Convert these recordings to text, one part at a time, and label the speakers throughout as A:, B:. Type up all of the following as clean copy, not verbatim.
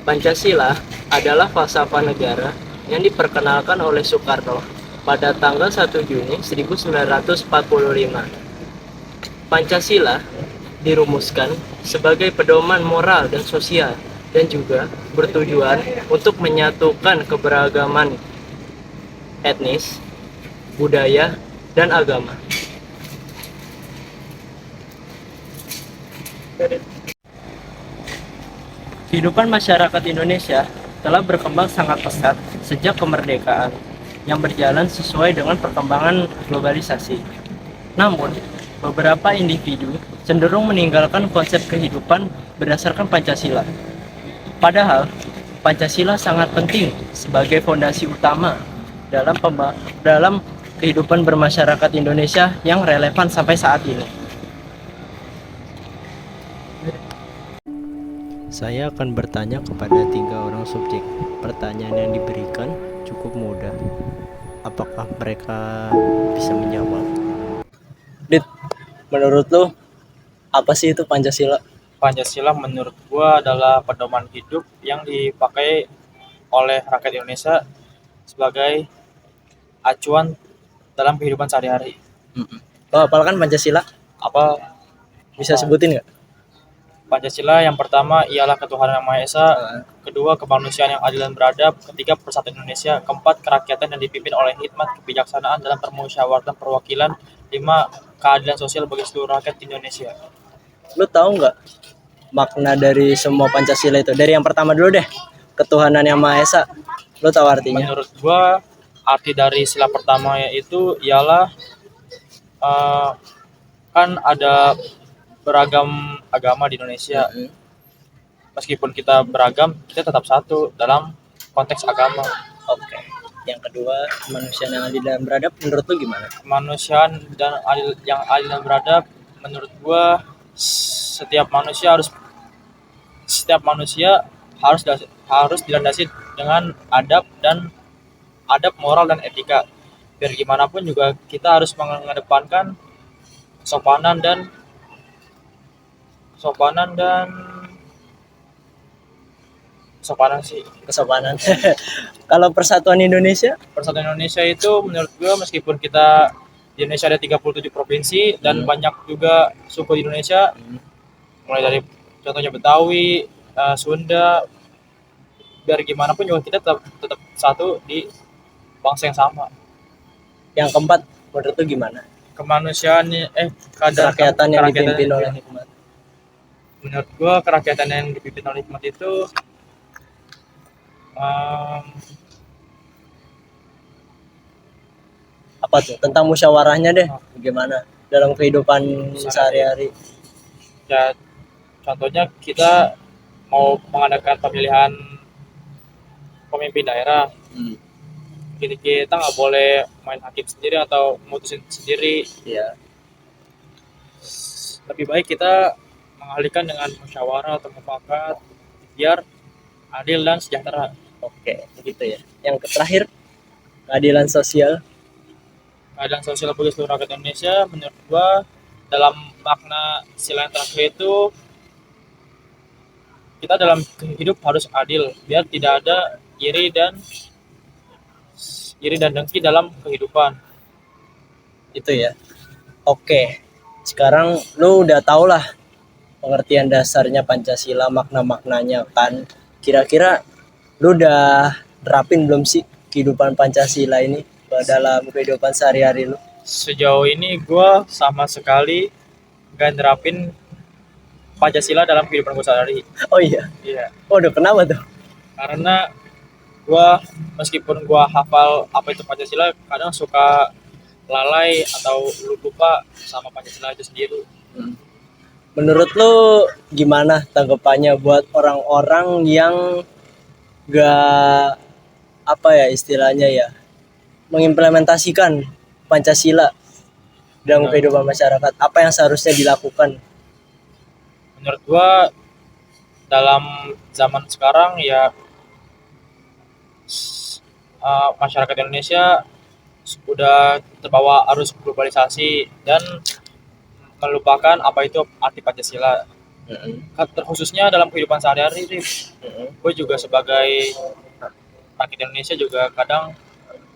A: Pancasila adalah falsafah negara yang diperkenalkan oleh Soekarno pada tanggal 1 Juni 1945. Pancasila dirumuskan sebagai pedoman moral dan sosial dan juga bertujuan untuk menyatukan keberagaman etnis, budaya, dan agama. Kehidupan masyarakat Indonesia telah berkembang sangat pesat sejak kemerdekaan yang berjalan sesuai dengan perkembangan globalisasi. Namun, beberapa individu cenderung meninggalkan konsep kehidupan berdasarkan Pancasila. Padahal, Pancasila sangat penting sebagai fondasi utama dalam kehidupan bermasyarakat Indonesia yang relevan sampai saat ini. Saya akan bertanya kepada 3 orang subjek. Pertanyaan yang diberikan cukup mudah. Apakah mereka bisa menjawab? Dit, menurut lo apa sih itu Pancasila?
B: Pancasila menurut gua adalah pedoman hidup yang dipakai oleh rakyat Indonesia sebagai acuan dalam kehidupan sehari-hari.
A: Lo hafal kan Pancasila?
B: Apa
A: Bisa sebutin nggak?
B: Pancasila yang pertama ialah ketuhanan yang Maha Esa, kedua kemanusiaan yang adil dan beradab, ketiga persatuan Indonesia, keempat kerakyatan yang dipimpin oleh hikmat kebijaksanaan dalam permusyawaratan perwakilan, lima keadilan sosial bagi seluruh rakyat Indonesia.
A: Lo tahu nggak makna dari semua Pancasila itu? Dari yang pertama dulu deh, ketuhanan yang Maha Esa. Lo tahu artinya?
B: Menurut gua arti dari sila pertama itu ialah kan ada beragam agama di Indonesia. Meskipun kita beragam, kita tetap satu dalam konteks agama.
A: Oke. Yang kedua, kemanusiaan yang adil dan beradab. Menurut lo gimana?
B: Kemanusiaan yang adil dan beradab, menurut gua setiap manusia harus dilandasi dengan adab moral dan etika. Biar gimana pun juga kita harus mengedepankan kesopanan dan
A: Kesopanan. Kalau persatuan Indonesia?
B: Persatuan Indonesia itu menurut gue meskipun kita di Indonesia ada 37 provinsi dan banyak juga suku di Indonesia, mulai dari contohnya Betawi, Sunda, biar gimana pun juga kita tetap satu di bangsa yang sama.
A: Yang keempat, menurut lu gimana?
B: Kemanusiaan
A: kerakyatan yang dipimpin oleh hikmat.
B: Menurut gue kerakyatan yang dipimpin oleh hikmat itu
A: apa tuh? Tentang musyawarahnya deh, bagaimana dalam kehidupan sehari-hari?
B: Ya, contohnya kita mau mengadakan pemilihan pemimpin daerah, kita nggak boleh main hakim sendiri atau mutusin sendiri.
A: Iya.
B: Lebih baik kita mengalihkan dengan musyawarah atau mufakat biar adil dan sejahtera.
A: Oke, begitu ya. Yang terakhir, keadilan sosial.
B: Keadilan sosial bagi seluruh rakyat Indonesia menurut gua dalam makna sila yang terakhir itu kita dalam hidup harus adil biar tidak ada iri dan dengki dalam kehidupan.
A: Itu ya. Oke. Sekarang lu udah tau lah pengertian dasarnya Pancasila, makna-maknanya kan. Kira-kira lu udah terapin belum sih kehidupan Pancasila ini dalam kehidupan sehari-hari lu?
B: Sejauh ini gue sama sekali gak nerapin Pancasila dalam kehidupan gue sehari.
A: Oh iya?
B: Iya.
A: Oh udah kenapa tuh?
B: Karena gue meskipun gue hafal apa itu Pancasila, kadang suka lalai atau lupa sama Pancasila itu sendiri.
A: Menurut lu gimana tanggapannya buat orang-orang yang gak apa ya istilahnya ya mengimplementasikan Pancasila dalam kehidupan masyarakat? Apa yang seharusnya dilakukan?
B: Menurut gua dalam zaman sekarang ya masyarakat Indonesia sudah terbawa arus globalisasi dan melupakan apa itu arti Pancasila. Terkhususnya dalam kehidupan sehari-hari, gue juga sebagai rakyat Indonesia juga kadang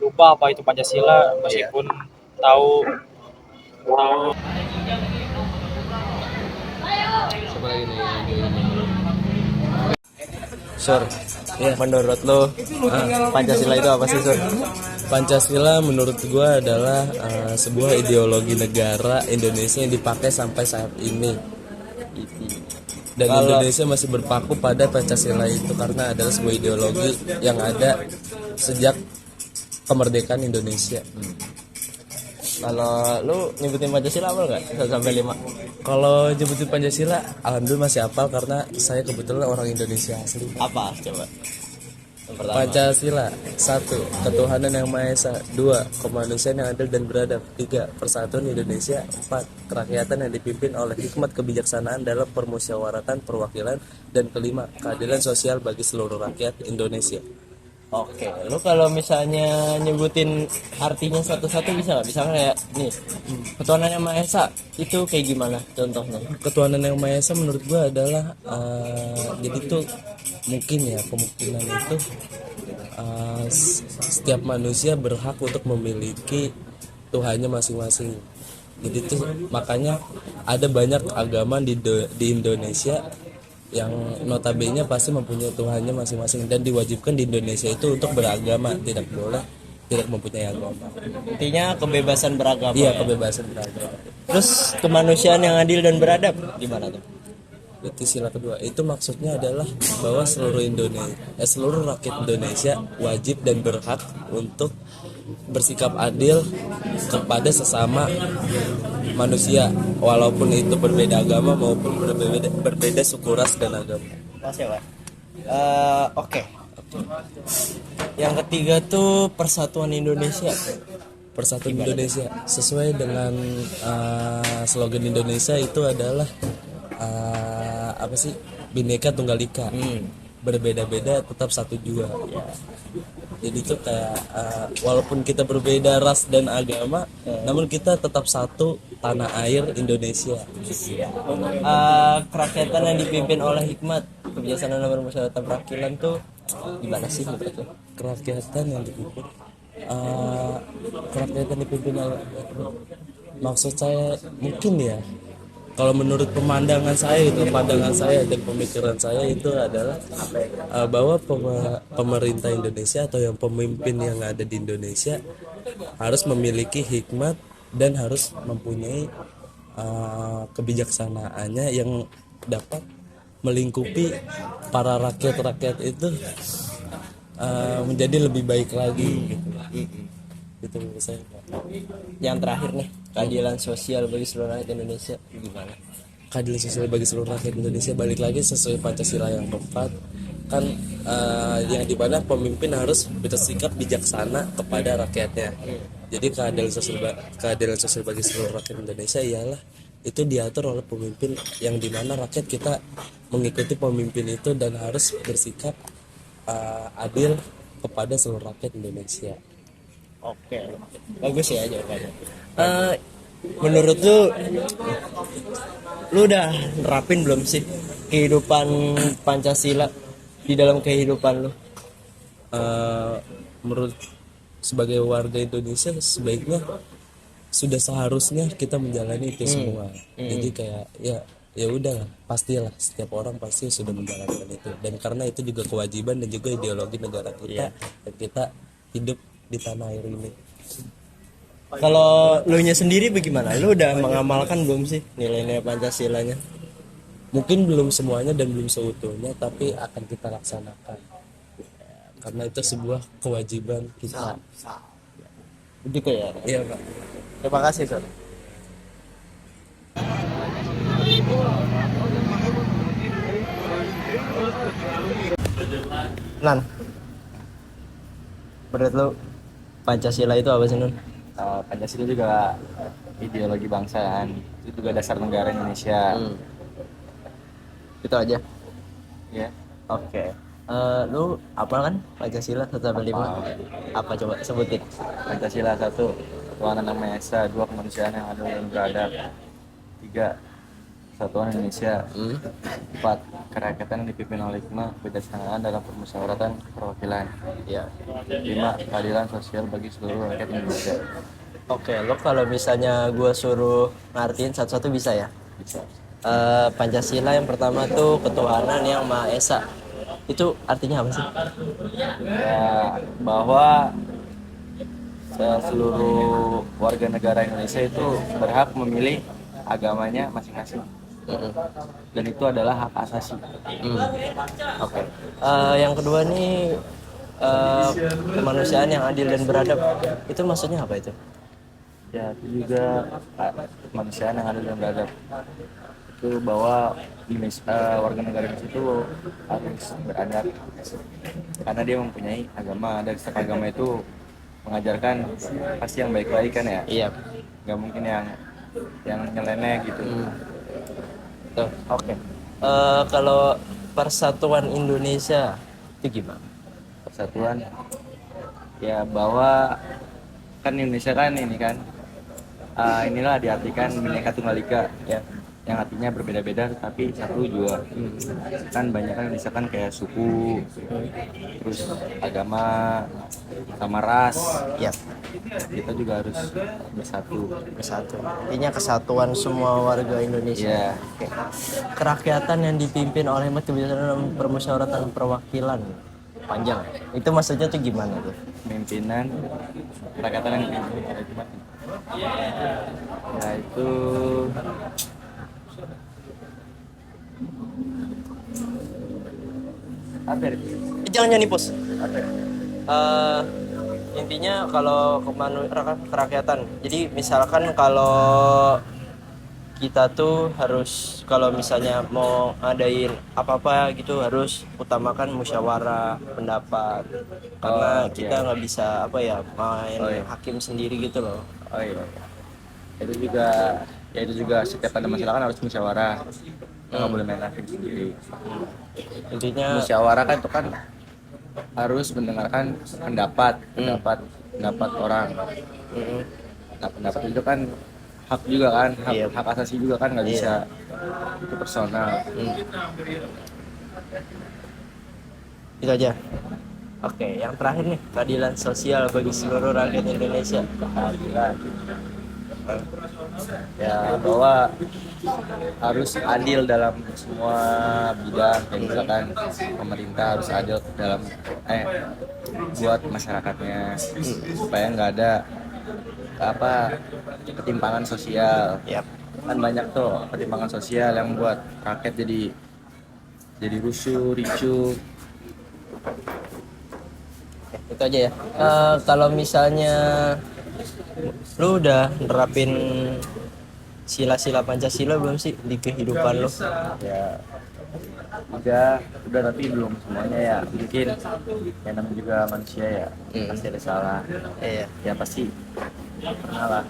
B: lupa apa itu Pancasila meskipun tahu tahu
C: Sur,
A: Iya.
C: menurut lo Pancasila itu apa sih, Sur?
D: Pancasila menurut gua adalah sebuah ideologi negara Indonesia yang dipakai sampai saat ini. Dan Indonesia masih berpaku pada Pancasila itu karena adalah sebuah ideologi yang ada sejak kemerdekaan Indonesia.
C: Kalau lu nyebutin Pancasila apa nggak? 1 sampai 5.
D: Kalau nyebutin Pancasila, alhamdulillah masih hafal karena saya kebetulan orang Indonesia asli.
C: Apa coba? Yang pertama.
D: Pancasila 1. Ketuhanan yang Maha Esa. 2. Kemanusiaan yang adil dan beradab. 3. Persatuan Indonesia. 4. Kerakyatan yang dipimpin oleh hikmat kebijaksanaan dalam permusyawaratan perwakilan. Dan kelima, keadilan sosial bagi seluruh rakyat Indonesia.
C: Oke, lu kalau misalnya nyebutin artinya satu-satu bisa nggak? Misalnya kayak nih, ketuhanan yang Maha Esa itu kayak gimana contohnya?
D: Ketuhanan yang Maha Esa menurut gua adalah jadi tuh mungkin ya kemungkinan itu setiap manusia berhak untuk memiliki Tuhannya masing-masing. Jadi tuh makanya ada banyak agama di Indonesia yang notabene pasti mempunyai Tuhannya masing-masing dan diwajibkan di Indonesia itu untuk beragama, tidak boleh tidak mempunyai agama.
C: Intinya kebebasan beragama.
D: Iya,
C: Ya?
D: kebebasan beragama.
C: Terus kemanusiaan yang adil dan beradab gimana tuh?
D: Itu sila kedua. Itu maksudnya adalah bahwa seluruh rakyat Indonesia wajib dan berhak untuk bersikap adil kepada sesama manusia walaupun itu berbeda agama maupun berbeda suku ras dan agama.
C: Masih Pak. Oke. Yang ketiga tuh Persatuan Indonesia.
D: Persatuan Indonesia sesuai dengan slogan Indonesia itu adalah apa sih? Bhinneka Tunggal Ika. Berbeda-beda tetap satu jua. Ya. Jadi itu kayak walaupun kita berbeda ras dan agama, namun kita tetap satu tanah air Indonesia.
C: Kerakyatan yang dipimpin oleh hikmat kebijaksanaan dan permusyawaratan perwakilan tuh gimana sih menurut lo?
D: Kerakyatan yang dipimpin kerakyatan dipimpin oleh maksud saya mungkin ya kalau menurut pandangan saya dan pemikiran saya itu adalah bahwa pemerintah Indonesia atau yang pemimpin yang ada di Indonesia harus memiliki hikmat dan harus mempunyai kebijaksanaannya yang dapat melingkupi para rakyat itu menjadi lebih baik lagi gitu menurut saya.
C: Yang terakhir nih, keadilan sosial bagi seluruh rakyat Indonesia gimana?
D: Keadilan sosial bagi seluruh rakyat Indonesia balik lagi sesuai Pancasila yang keempat kan yang dimana pemimpin harus bersikap bijaksana kepada rakyatnya. Jadi keadilan sosial bagi seluruh rakyat Indonesia ialah itu diatur oleh pemimpin yang dimana rakyat kita mengikuti pemimpin itu dan harus bersikap adil kepada seluruh rakyat Indonesia.
C: Oke, bagus ya jawabannya. Menurut lu udah nerapin belum sih kehidupan Pancasila di dalam kehidupan lu?
D: Menurut sebagai warga Indonesia sebaiknya sudah seharusnya kita menjalani itu semua. Jadi kayak ya udah pastilah setiap orang pasti sudah menjalankan itu dan karena itu juga kewajiban dan juga ideologi negara kita dan kita hidup di tanah air ini.
C: Kalau lu nya sendiri bagaimana? Lu udah mengamalkan belum sih nilai-nilai Pancasilanya?
D: Mungkin belum semuanya dan belum seutuhnya tapi akan kita laksanakan karena itu sebuah kewajiban kita.
C: Begitu ya?
D: Iya Pak.
C: Terima kasih, Sir. Nan, menurut lu Pancasila itu apa sih, Nun?
E: Pancasila juga ideologi bangsa kan, itu juga dasar negara Indonesia.
C: Itu aja.
E: Ya,
C: Oke. Lu apa kan Pancasila 1 sampai 5? Apa coba sebutin?
E: Pancasila 1, ketuhanan yang Maha Esa. 2, kemanusiaan yang adil dan beradab. 3, Persatuan Indonesia. 4. Kerakyatan yang dipimpin oleh hikmah kebijaksanaan dalam permusyawaratan perwakilan.
C: Ya.
E: 5. Keadilan sosial bagi seluruh rakyat Indonesia.
C: Oke, lo kalau misalnya gue suruh ngartiin satu-satu bisa ya?
E: Bisa.
C: Pancasila yang pertama tuh ketuhanan yang Maha Esa. Itu artinya apa sih?
E: Ya, bahwa seluruh warga negara Indonesia itu berhak memilih agamanya masing-masing. Dan itu adalah hak asasi.
C: Oke. Yang kedua nih kemanusiaan yang adil dan beradab. Itu maksudnya apa itu?
E: Ya, itu juga kemanusiaan yang adil dan beradab. Itu bahwa warga negara Indonesia itu harus beradab karena dia mempunyai agama, dan setiap agama itu mengajarkan pasti yang baik-baik kan ya.
C: Iya.
E: Nggak mungkin yang nyeleneh gitu.
C: Tuh, oke. Kalau persatuan Indonesia itu gimana?
E: Persatuan ya, bahwa kan Indonesia kan ini kan inilah diartikan Bhinneka Tunggal Ika ya, yang artinya berbeda-beda tapi satu juga. Kan banyak kan Indonesia kan kayak suku, terus agama, sama ras.
C: Ya,
E: Kita juga harus bersatu.
C: intinya kesatuan semua warga Indonesia.
E: Iya.
C: Oke. Kerakyatan yang dipimpin oleh kebijaksanaan permusyawaratan perwakilan. Panjang. Itu maksudnya tuh gimana tuh?
E: Pemimpinan kerakyatan yang dipimpin oleh umat. Ya itu apa ya?
C: Jangan nyanyi pos. Intinya kalau kerakyatan. Jadi misalkan kalau kita tuh harus, kalau misalnya mau ngadain apa-apa gitu, harus utamakan musyawarah pendapat, karena kita nggak bisa apa ya main hakim sendiri gitu loh.
E: Oh iya. Itu juga setiap ada masalah kan harus musyawarah. Nggak boleh main hakim sendiri.
C: Intinya
E: Musyawarah kan itu kan harus mendengarkan pendapat orang. Nah, pendapat itu kan hak juga kan, hak asasi juga kan, nggak bisa itu personal.
C: itu aja. Oke, yang terakhir nih, keadilan sosial bagi seluruh rakyat Indonesia.
E: Keadilan ya, bahwa harus adil dalam semua bidang, kayak misalkan pemerintah harus adil dalam buat masyarakatnya, supaya nggak ada ketimpangan sosial.
C: Yap.
E: Kan banyak tuh ketimpangan sosial yang buat rakyat jadi rusuh, ricuh.
C: Itu aja ya. Kalau misalnya lu udah nerapin sila-sila Pancasila belum sih di kehidupan lu?
E: Ya udah tapi belum semuanya ya, mungkin yang namanya juga manusia ya, pasti ada salah.
C: Iya.
E: Ya pasti pernah lah.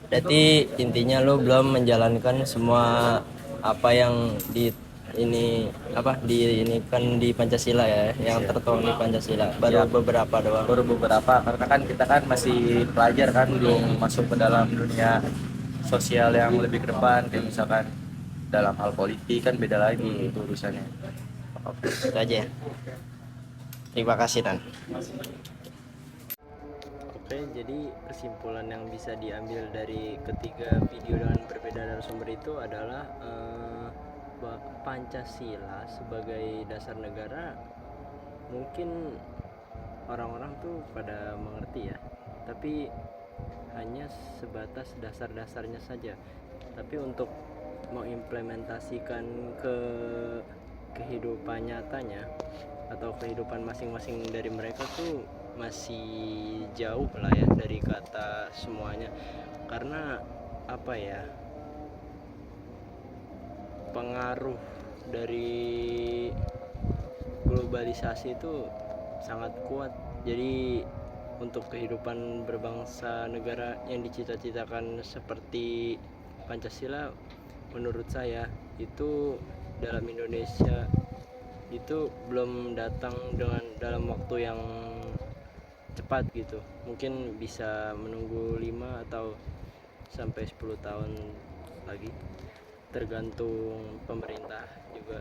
C: Berarti intinya lu belum menjalankan semua apa yang kan di Pancasila ya, yang tertuang di Pancasila. Baru beberapa doang.
E: Baru beberapa, karena kan kita kan masih pelajar kan, belum masuk ke dalam dunia sosial yang lebih ke depan, kayak misalkan dalam hal politik kan beda lagi itu urusannya.
C: Oke, itu aja ya. Terima kasih Nan. Oke, jadi kesimpulan yang bisa diambil dari ketiga video dengan berbeda narasumber itu adalah bahwa Pancasila sebagai dasar negara mungkin orang-orang tuh pada mengerti ya, tapi hanya sebatas dasar-dasarnya saja. Tapi untuk mengimplementasikan ke kehidupan nyatanya atau kehidupan masing-masing dari mereka tuh masih jauh lah ya dari kata semuanya. Karena pengaruh dari globalisasi itu sangat kuat. Jadi untuk kehidupan berbangsa negara yang dicita-citakan seperti Pancasila, menurut saya itu dalam Indonesia itu belum datang dalam waktu yang cepat gitu. Mungkin bisa menunggu 5 atau sampai 10 tahun lagi.
A: tergantung pemerintah juga.